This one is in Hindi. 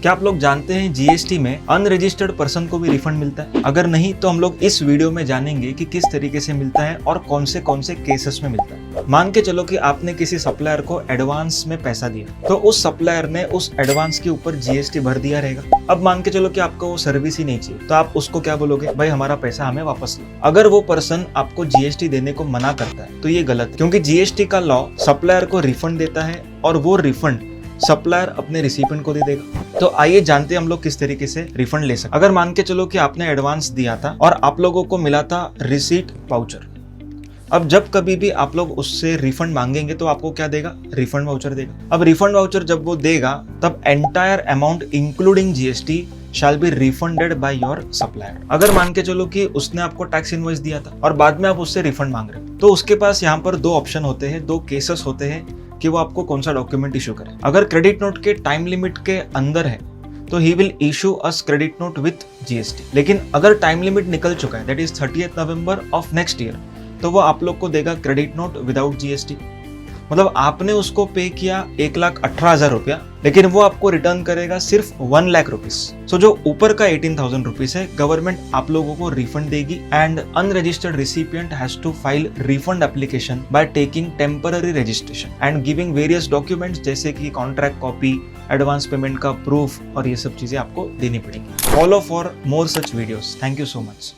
क्या आप लोग जानते हैं जीएसटी में अनरजिस्टर्ड पर्सन को भी रिफंड मिलता है? अगर नहीं तो हम लोग इस वीडियो में जानेंगे कि किस तरीके से मिलता है और कौन से केसेस में मिलता है। मान के चलो कि आपने किसी सप्लायर को एडवांस में पैसा दिया, तो उस सप्लायर ने उस एडवांस के ऊपर जीएसटी भर दिया रहेगा। अब मान के चलो कि आपको वो सर्विस ही नहीं चाहिए, तो आप उसको क्या बोलोगे? भाई हमारा पैसा हमें वापस लो। अगर वो पर्सन आपको जीएसटी देने को मना करता है तो ये गलत है, क्योंकि जीएसटी का लॉ सप्लायर को रिफंड देता है और वो रिफंड सप्लायर अपने रिसिपेंट को दे देगा। तो आइए जानते हैं हम लोग किस तरीके से रिफंड ले सकते हैं। अगर मान के चलो कि आपने एडवांस दिया था और आप लोगों को मिला था रिसीट वाउचर। अब जब कभी भी आप लोग उससे रिफंड मांगेंगे तो आपको क्या देगा? रिफंड वाउचर देगा। अब रिफंड वाउचर जब वो देगा तब entire amount including GST shall be refunded by your supplier. अगर मान के चलो कि उसने आपको टैक्स इनवॉइस दिया था और बाद में आप उससे रिफंड मांग रहे हो, तो उसके पास यहाँ पर दो ऑप्शन होते हैं, दो केसेस होते हैं कि वो आपको कौन सा डॉक्यूमेंट इशू करे। अगर क्रेडिट नोट के टाइम लिमिट के अंदर है तो he will issue us credit note with GST. लेकिन अगर टाइम लिमिट निकल चुका है, that is 30th November of next year, तो वो आप लोग को देगा क्रेडिट नोट विदाउट जीएसटी। मतलब आपने उसको पे किया 1,18,000 रुपया, लेकिन वो आपको रिटर्न करेगा सिर्फ 1 लाख रुपीज। सो जो ऊपर का 18,000 रुपीज है गवर्नमेंट आप लोगों को रिफंड देगी। And unregistered recipient has to file refund application by taking temporary registration and giving various documents, जैसे कि कॉन्ट्रैक्ट कॉपी, एडवांस पेमेंट का प्रूफ, और ये सब चीजें आपको देनी पड़ेगी। Follow for more such videos. Thank you so much.